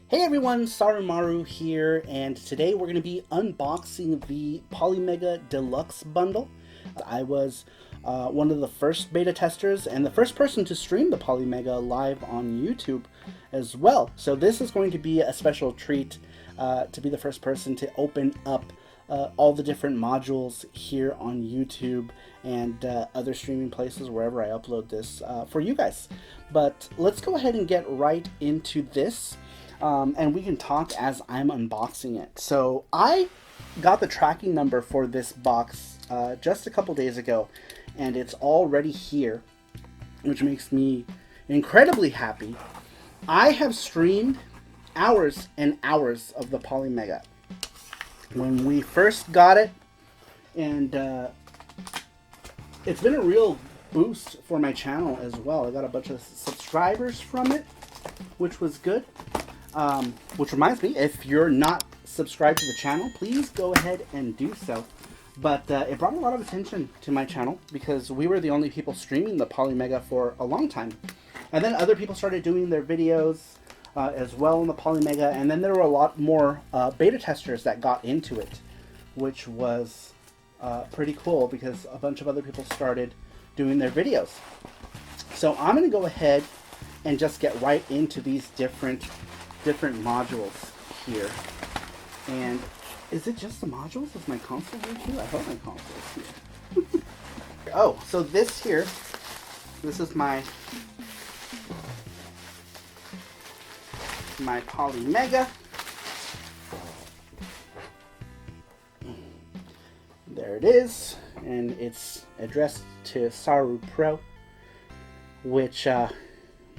Hey everyone, SARU here, and today we're going to be unboxing the Polymega Deluxe bundle. I was one of the first beta testers and the first person to stream the Polymega live on YouTube as well. So this is going to be a special treat to be the first person to open up all the different modules here on YouTube and other streaming places wherever I upload this for you guys. But let's go ahead and get right into this. And we can talk as I'm unboxing it. So I got the tracking number for this box just a couple days ago, and it's already here, which makes me incredibly happy. I have streamed hours and hours of the Polymega. When we first got it, and it's been a real boost for my channel as well. I got a bunch of subscribers from it, which was good. Which reminds me, if you're not subscribed to the channel, please go ahead and do so. But it brought a lot of attention to my channel because we were the only people streaming the Polymega for a long time. And then other people started doing their videos as well in the Polymega, and then there were a lot more beta testers that got into it, which was pretty cool because a bunch of other people started doing their videos. So I'm going to go ahead and just get right into these different modules here. And is it just the modules? Is my console here too? I hope my console is here. Oh, so this here, this is my Polymega. There it is, and it's addressed to SARU Pro, which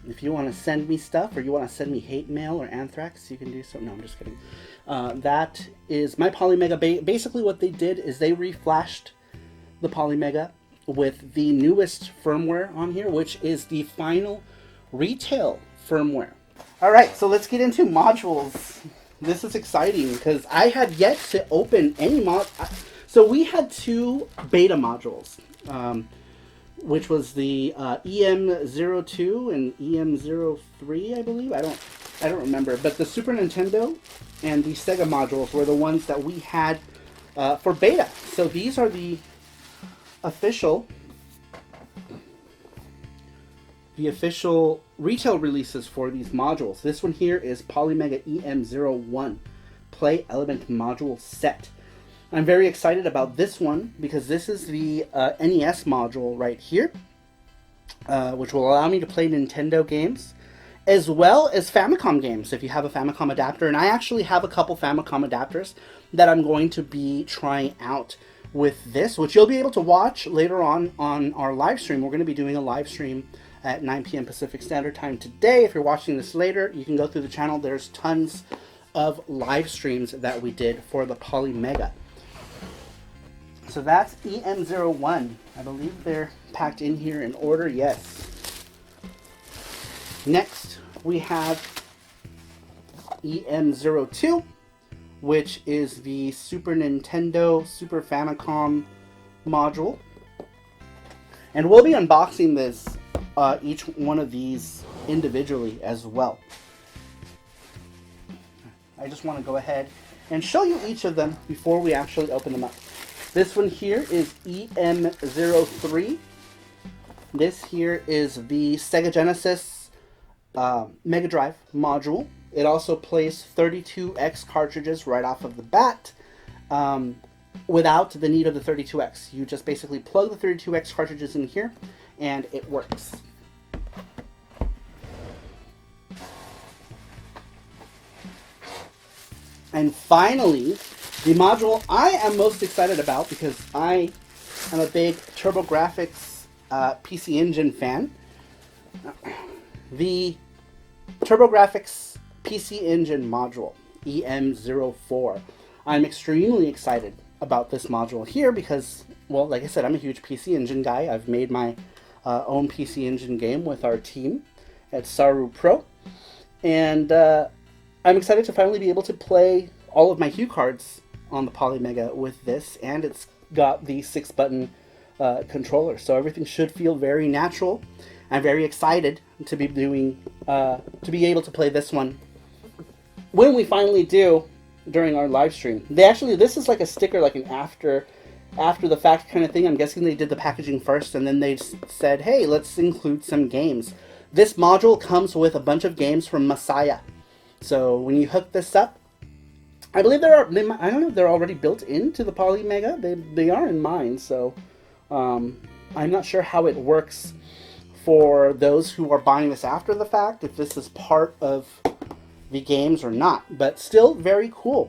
if you want to send me stuff or you want to send me hate mail or anthrax, you can do so. No, I'm just kidding. That is my Polymega. Basically what they did is they reflashed the Polymega with the newest firmware on here, which is the final retail firmware. Alright, so let's get into modules. This is exciting because I had yet to open any mod. So we had two beta modules. Which was the EM02 and EM03, I believe. I don't remember. But the Super Nintendo and the SEGA modules were the ones that we had for beta. So these are the official retail releases for these modules. This one here is Polymega EM01 Play Element Module Set. I'm very excited about this one because this is the NES module right here, which will allow me to play Nintendo games as well as Famicom games if you have a Famicom adapter. And I actually have a couple Famicom adapters that I'm going to be trying out with this, which you'll be able to watch later on our live stream. We're going to be doing a live stream at 9 p.m. Pacific Standard Time today. If you're watching this later, you can go through the channel. There's tons of live streams that we did for the Polymega. So that's EM01. I believe they're packed in here in order, yes. Next, we have EM02, which is the Super Nintendo, Super Famicom module. And we'll be unboxing this, each one of these individually as well. I just want to go ahead and show you each of them before we actually open them up. This one here is EM03. This here is the Sega Genesis Mega Drive module. It also plays 32X cartridges right off of the bat without the need of the 32X. You just basically plug the 32X cartridges in here and it works. And finally, the module I am most excited about because I am a big TurboGrafx PC Engine fan. The TurboGrafx PC Engine module, EM04. I'm extremely excited about this module here because, well, like I said, I'm a huge PC Engine guy. I've made my own PC Engine game with our team at SARU Pro. And I'm excited to finally be able to play all of my Hue cards on the Polymega with this, and it's got the 6-button controller, so everything should feel very natural. I'm very excited to be doing, to be able to play this one when we finally do during our live stream. This is like a sticker, like an after the fact kind of thing. I'm guessing they did the packaging first, and then they said, hey, let's include some games. This module comes with a bunch of games from Messiah. So when you hook this up, I believe I don't know if they're already built into the Polymega. They are in mine, so I'm not sure how it works for those who are buying this after the fact, if this is part of the games or not, but still very cool.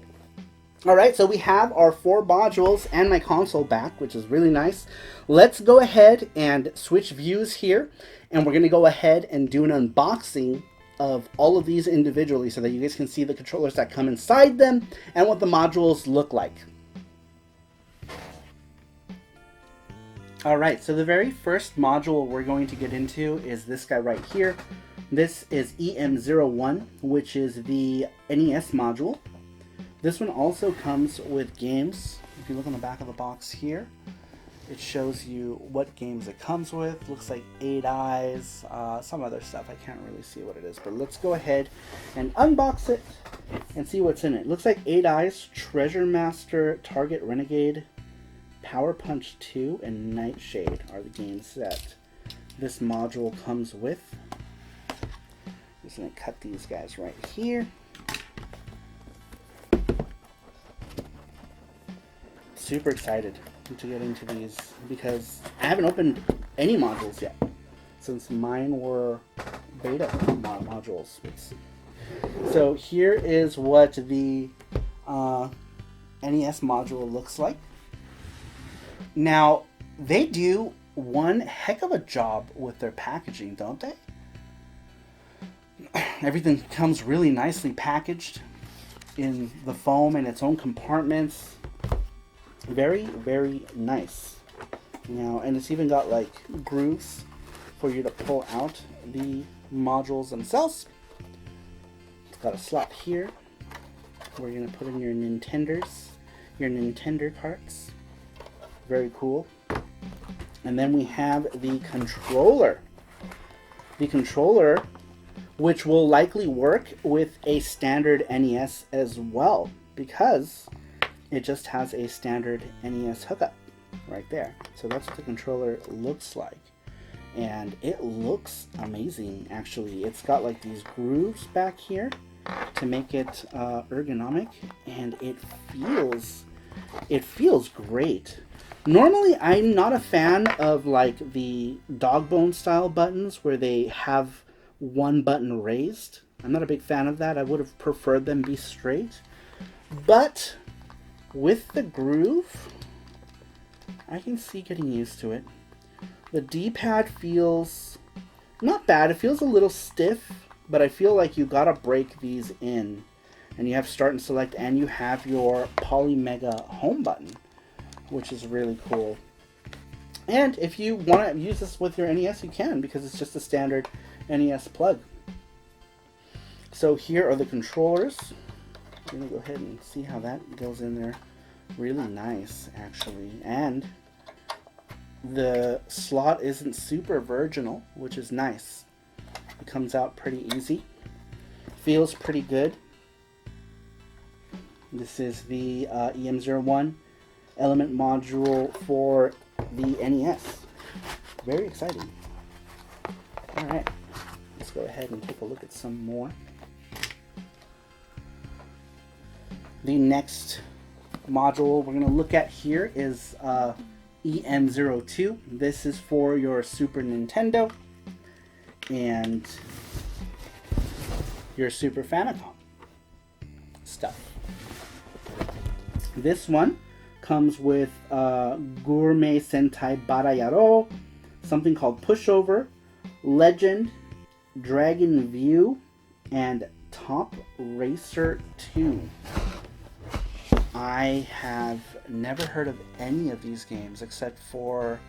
Alright, so we have our 4 modules and my console back, which is really nice. Let's go ahead and switch views here, and we're going to go ahead and do an unboxing of all of these individually so that you guys can see the controllers that come inside them and what the modules look like. Alright, so the very first module we're going to get into is this guy right here. This is EM01, which is the NES module. This one also comes with games. If you look on the back of the box here, it shows you what games it comes with. Looks like 8 Eyes, some other stuff. I can't really see what it is, but let's go ahead and unbox it and see what's in it. Looks like 8 Eyes, Treasure Master, Target Renegade, Power Punch 2, and Nightshade are the games that this module comes with. I'm just going to cut these guys right here. Super excited to get into these because I haven't opened any modules yet since mine were beta modules. So here is what the NES module looks like. Now, they do one heck of a job with their packaging, don't they? Everything comes really nicely packaged in the foam and its own compartments. Very, very nice. Now, and it's even got like grooves for you to pull out the modules themselves. It's got a slot here where you're going to put in your Nintendo carts. Very cool. And then we have the controller. The controller, which will likely work with a standard NES as well, because it just has a standard NES hookup right there. So that's what the controller looks like. And it looks amazing, actually. It's got like these grooves back here to make it ergonomic, and it feels great. Normally, I'm not a fan of like the dog bone style buttons where they have one button raised. I'm not a big fan of that. I would have preferred them be straight. But with the groove, I can see getting used to it. The D-pad feels not bad. It feels a little stiff, but I feel like you gotta break these in. And you have start and select, and you have your Polymega home button, which is really cool. And if you want to use this with your NES, you can, because it's just a standard NES plug. So here are the controllers. I'm going to go ahead and see how that goes in there. Really nice, actually. And the slot isn't super virginal, which is nice. It comes out pretty easy. Feels pretty good. This is the EM01 element module for the NES. Very exciting. Alright, let's go ahead and take a look at some more. The next module we're going to look at here is EM02. This is for your Super Nintendo and your Super Famicom stuff. This one comes with Gourmet Sentai Barayaro, something called Pushover, Legend, Dragon View, and Top Racer 2. I have never heard of any of these games except for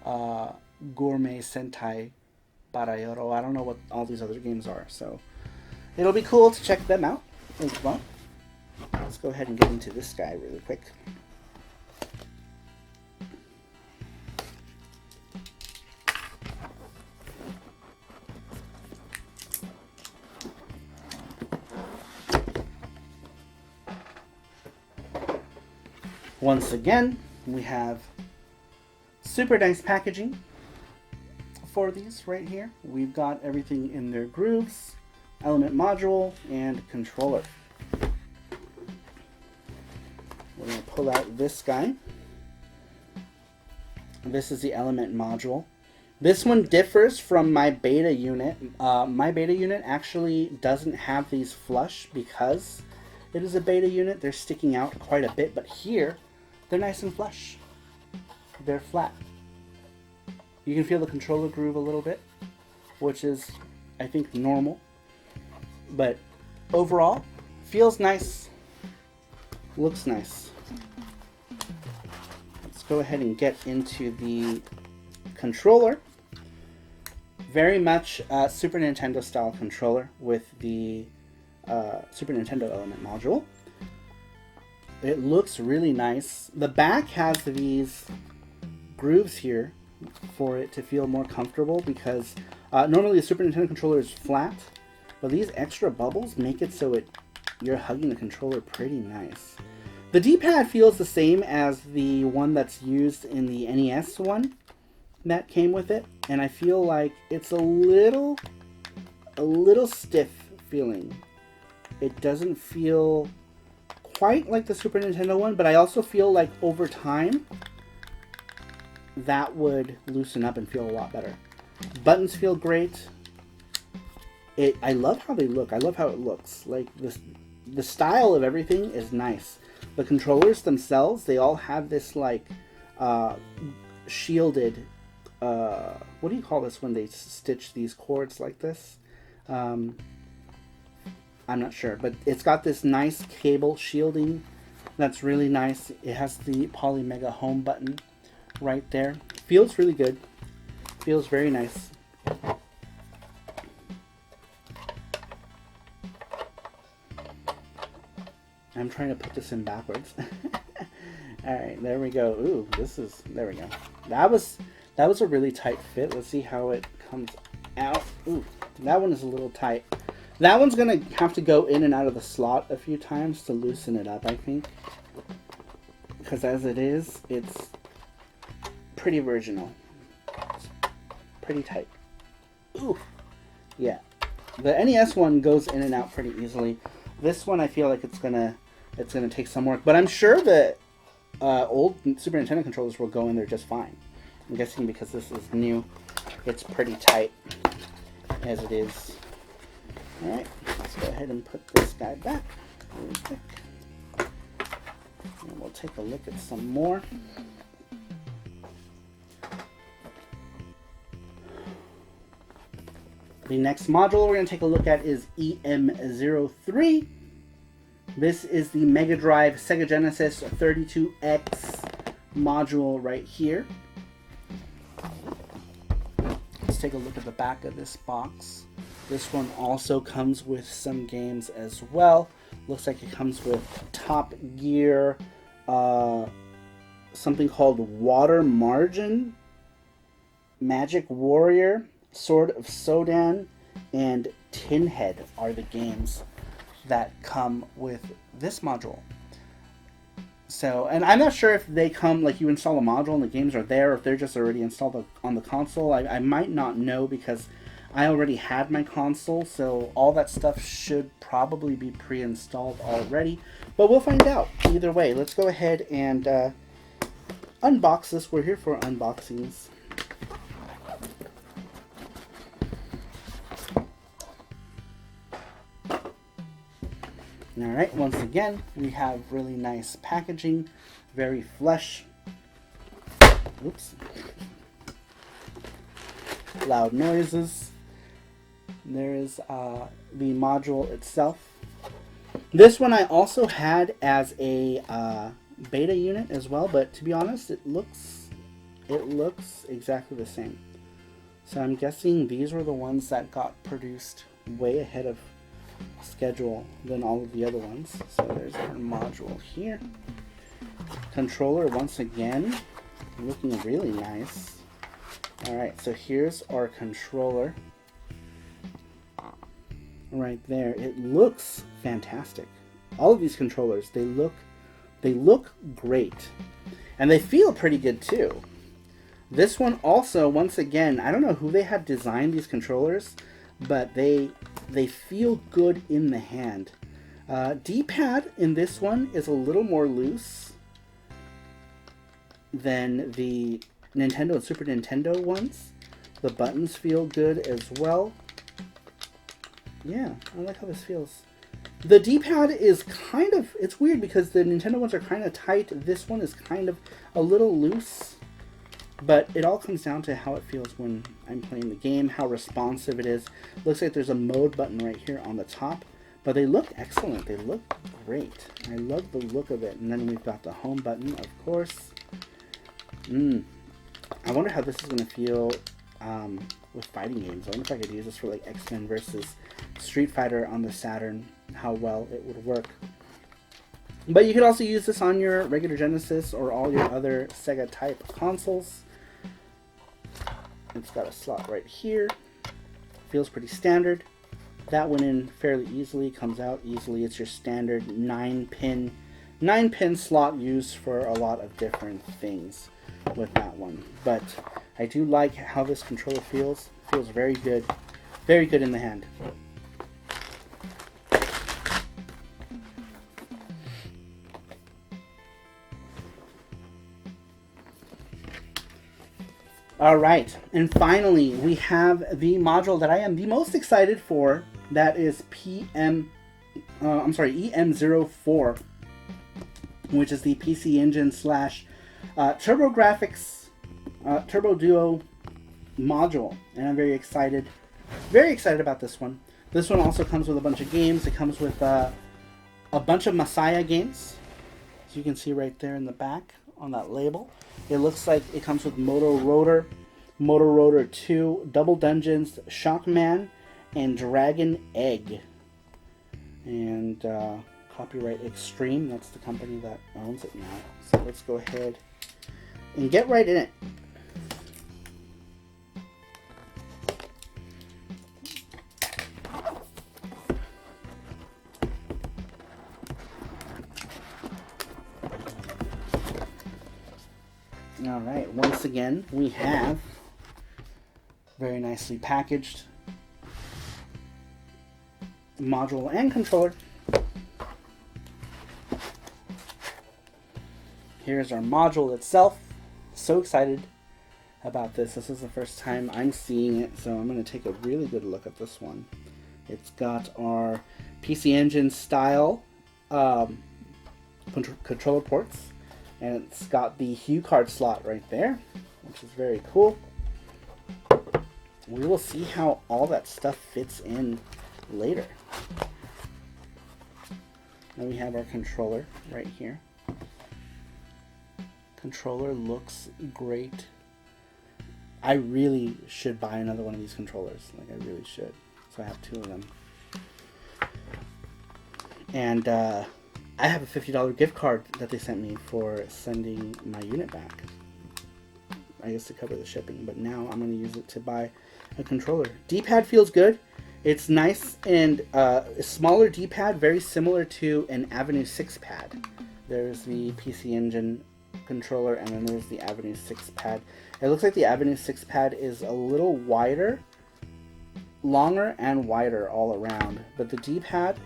Gourmet Sentai Barayaro. I don't know what all these other games are, so it'll be cool to check them out as well. Let's go ahead and get into this guy really quick. Once again, we have super nice packaging for these right here. We've got everything in their grooves, element module, and controller. We're going to pull out this guy. This is the element module. This one differs from my beta unit. My beta unit actually doesn't have these flush because it is a beta unit. They're sticking out quite a bit, but here they're nice and flush. They're flat. You can feel the controller groove a little bit, which is, I think, normal. But overall, feels nice, looks nice. Let's go ahead and get into the controller. Very much Super Nintendo style controller with the Super Nintendo element module. It looks really nice. The back has these grooves here for it to feel more comfortable because normally the Super Nintendo controller is flat, but these extra bubbles make it so you're hugging the controller pretty nice. The D-pad feels the same as the one that's used in the NES one that came with it, and I feel like it's a little stiff feeling. It doesn't feel quite like the Super Nintendo one, but I also feel like over time that would loosen up and feel a lot better. Buttons feel great. I love how they look. I love how it looks. Like the style of everything is nice. The controllers themselves, they all have this like shielded, what do you call this when they stitch these cords like this? I'm not sure, but it's got this nice cable shielding that's really nice. It has the Polymega home button right there. Feels really good. Feels very nice. I'm trying to put this in backwards. Alright, there we go. Ooh, there we go. That was a really tight fit. Let's see how it comes out. Ooh, that one is a little tight. That one's gonna have to go in and out of the slot a few times to loosen it up, I think. Because as it is, it's pretty original. It's pretty tight. Ooh, yeah. The NES one goes in and out pretty easily. This one I feel like it's gonna take some work, but I'm sure that old Super Nintendo controllers will go in there just fine. I'm guessing because this is new, it's pretty tight as it is. Alright, let's go ahead and put this guy back really quick. And we'll take a look at some more. The next module we're going to take a look at is EM03. This is the Mega Drive Sega Genesis 32X module right here. Let's take a look at the back of this box. This one also comes with some games as well. Looks like it comes with Top Gear, something called Water Margin, Magic Warrior, Sword of Sodan, and Tin Head are the games that come with this module. So, and I'm not sure if they come, like you install a module and the games are there, or if they're just already installed on the console. I might not know because I already had my console, so all that stuff should probably be pre-installed already. But we'll find out. Either way, let's go ahead and unbox this. We're here for unboxings. Alright, once again, we have really nice packaging, very flush. Oops. Loud noises. There is the module itself. This one I also had as a beta unit as well, but to be honest, it looks exactly the same. So I'm guessing these were the ones that got produced way ahead of schedule than all of the other ones. So there's our module here. Controller once again, looking really nice. Alright, so here's our controller. Right there. It looks fantastic. All of these controllers, they look They look great. And they feel pretty good too. This one also, once again, I don't know who they had designed these controllers, but they feel good in the hand. D-pad in this one is a little more loose than the Nintendo and Super Nintendo ones. The buttons feel good as well. Yeah, I like how this feels. The D-pad is kind of, it's weird because the Nintendo ones are kind of tight. This one is kind of a little loose. But it all comes down to how it feels when I'm playing the game, how responsive it is. Looks like there's a mode button right here on the top. But they look excellent. They look great. I love the look of it. And then we've got the home button, of course. I wonder how this is going to feel with fighting games. I wonder if I could use this for like X-Men versus Street Fighter on the Saturn. How well it would work. But you could also use this on your regular Genesis or all your other SEGA type consoles. It's got a slot right here. Feels pretty standard. That went in fairly easily, comes out easily. It's your standard 9-pin slot used for a lot of different things with that one. But I do like how this controller feels. Feels very good in the hand. Alright, and finally we have the module that I am the most excited for. That is EM04, which is the PC Engine / TurboGrafx Turbo Duo module. And I'm very excited about this one. This one also comes with a bunch of games. It comes with a bunch of Messiah games, as you can see right there in the back on that label. It looks like it comes with Moto Rotor 2, Double Dungeons, Shockman, and Dragon Egg. And Copyright Extreme, that's the company that owns it now. So let's go ahead and get right in it. Alright, once again, we have very nicely packaged module and controller. Here's our module itself. So excited about this. This is the first time I'm seeing it, so I'm going to take a really good look at this one. It's got our PC Engine style controller ports. And it's got the Hue card slot right there, which is very cool. We will see how all that stuff fits in later. Then we have our controller right here. Controller looks great. I really should buy another one of these controllers. Like, I really should. So I have 2 of them. And I have a $50 gift card that they sent me for sending my unit back. I guess to cover the shipping, but now I'm going to use it to buy a controller. D-pad feels good. It's nice and a smaller D-pad, very similar to an Avenue 6 pad. There's the PC Engine controller, and then there's the Avenue 6 pad. It looks like the Avenue 6 pad is a little wider, longer and wider all around, but the D-pad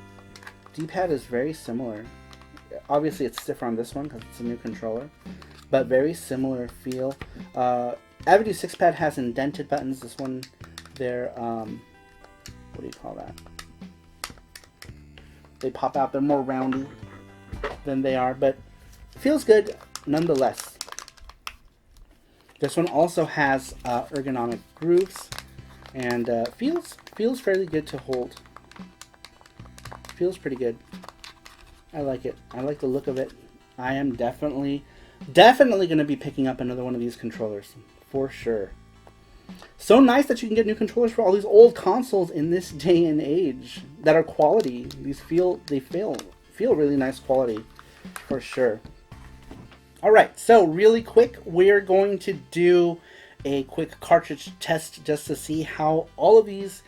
is very similar. Obviously it's stiffer on this one because it's a new controller, but very similar feel. Avenue 6 pad has indented buttons. This one, they're what do you call that? They pop out. They're more roundy than they are, but feels good nonetheless. This one also has ergonomic grooves, and feels fairly good to hold. Feels pretty good. I like it. I like the look of it. I am definitely going to be picking up another one of these controllers for sure. So nice that you can get new controllers for all these old consoles in this day and age that are quality. These feel really nice quality for sure. All right, so really quick, we're going to do a quick cartridge test just to see how all of these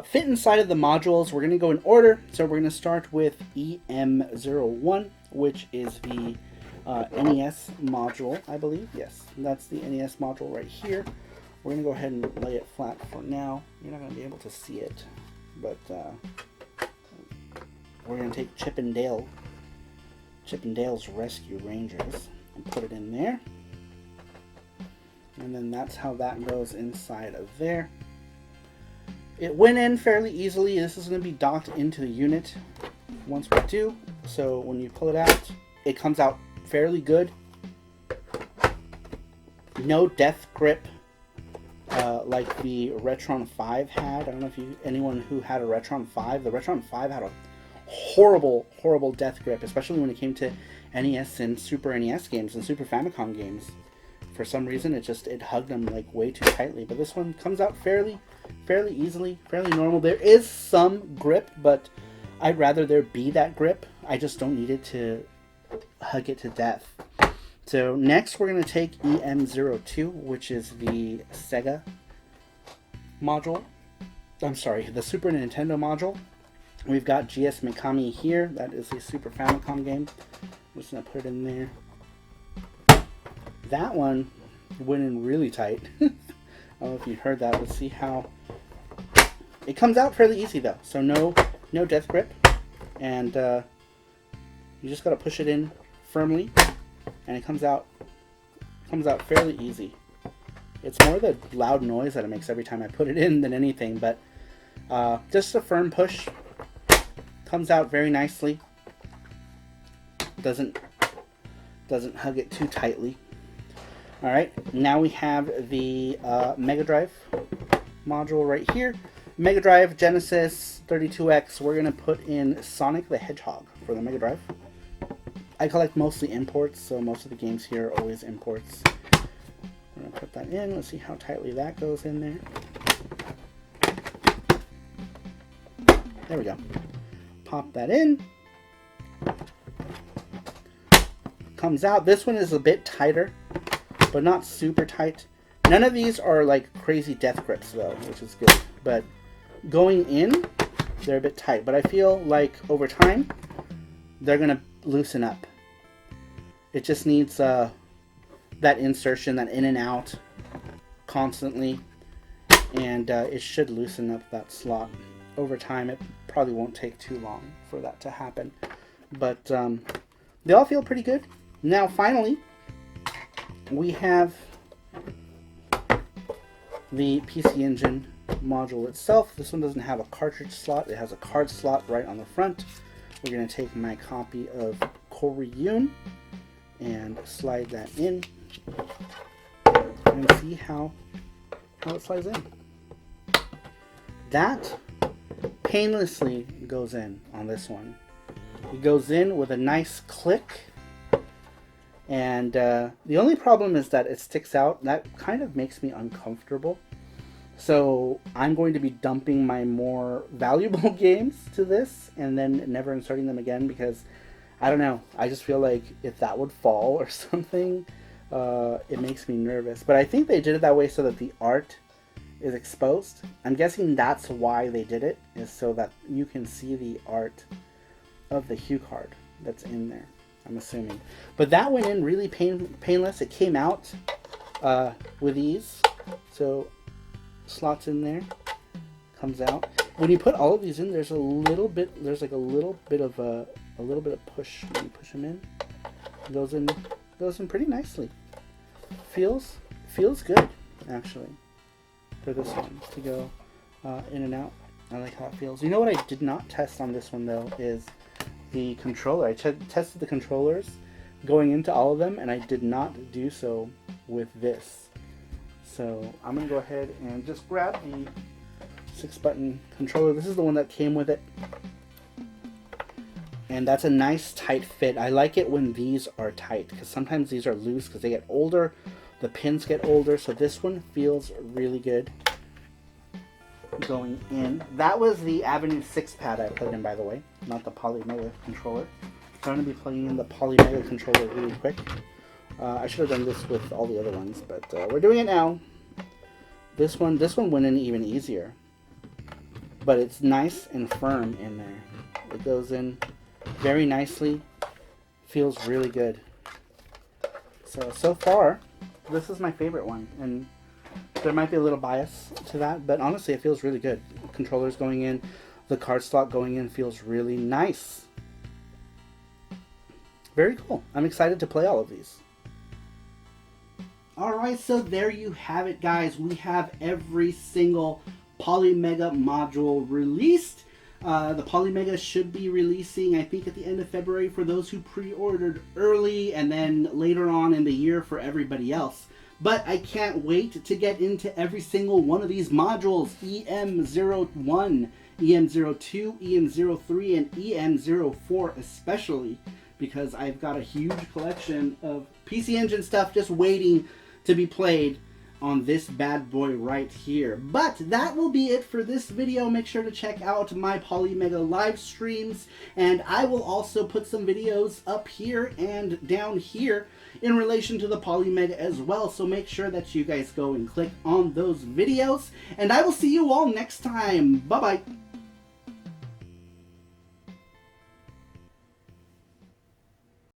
fit inside of the modules. We're going to go in order. So we're going to start with EM01, which is the NES module, I believe. Yes, that's the NES module right here. We're going to go ahead and lay it flat for now. You're not going to be able to see it, but we're going to take Chip and Dale's Rescue Rangers and put it in there. And then that's how that goes inside of there. It went in fairly easily. This is going to be docked into the unit once we do. So when you pull it out, it comes out fairly good. No death grip like the Retron 5 had. I don't know if anyone who had a Retron 5. The Retron 5 had a horrible death grip, especially when it came to NES and Super NES games and Super Famicom games. For some reason, it hugged them like way too tightly. But this one comes out fairly easily, fairly normal. There is some grip, but I'd rather there be that grip. I just don't need it to hug it to death. So next we're going to take EM02, which is the SEGA module. I'm sorry, the Super Nintendo module. We've got GS Mikami here. That is a Super Famicom game. I'm just going to put it in there. That one went in really tight. I don't know if you heard that. Let's see how it comes out. Fairly easy though, so no death grip, and you just gotta push it in firmly, and it comes out fairly easy. It's more the loud noise that it makes every time I put it in than anything, but just a firm push. Comes out very nicely. Doesn't hug it too tightly. Alright, now we have the Mega Drive module right here. Mega Drive, Genesis, 32X. We're going to put in Sonic the Hedgehog for the Mega Drive. I collect mostly imports, so most of the games here are always imports. We're going to put that in. Let's see how tightly that goes in there. There we go. Pop that in. Comes out. This one is a bit tighter, but not super tight. None of these are like crazy death grips though, which is good. But going in, they're a bit tight. But I feel like over time, they're gonna loosen up. It just needs that insertion, that in and out, constantly, and it should loosen up that slot. Over time, it probably won't take too long for that to happen. But they all feel pretty good. Now, finally, we have the PC Engine module itself. This one doesn't have a cartridge slot. It has a card slot right on the front. We're going to take my copy of Koryun and slide that in and see how it slides in. That painlessly goes in on this one. It goes in with a nice click. And the only problem is that it sticks out. That kind of makes me uncomfortable. So I'm going to be dumping my more valuable games to this and then never inserting them again because, I don't know, I just feel like if that would fall or something, it makes me nervous. But I think they did it that way so that the art is exposed. I'm guessing that's why they did it, is so that you can see the art of the hue card that's in there. I'm assuming. But that went in really painless. It came out with ease. So slots in there, comes out. When you put all of these in, there's like a little bit of push when you push them in. It goes in pretty nicely. Feels good actually for this one to go in and out. I like how it feels. You know what I did not test on this one though is the controller. I tested the controllers going into all of them, and I did not do so with this. So I'm going to go ahead and just grab the 6-button controller. This is the one that came with it. And that's a nice tight fit. I like it when these are tight, because sometimes these are loose because they get older. The pins get older, so this one feels really good going in. That was the Avenue 6 pad I plugged in, by the way, not the Polymega controller. So I'm going to be plugging in the Polymega controller really quick. I should have done this with all the other ones, but we're doing it now. This one went in even easier. but it's nice and firm in there. It goes in very nicely, feels really good. So far, this is my favorite one, and there might be a little bias to that, but honestly, it feels really good. Controllers going in, the card slot going in feels really nice. Very cool. I'm excited to play all of these. Alright, so there you have it, guys. We have every single Polymega module released. The Polymega should be releasing, I think, at the end of February for those who pre-ordered early, and then later on in the year for everybody else. But I can't wait to get into every single one of these modules. EM01, EM02, EM03, and EM04 especially, because I've got a huge collection of PC Engine stuff just waiting to be played on this bad boy right here. But that will be it for this video. Make sure to check out my Polymega live streams, and I will also put some videos up here and down here in relation to the Polymega as well, so make sure that you guys go and click on those videos, and I will see you all next time. Bye bye.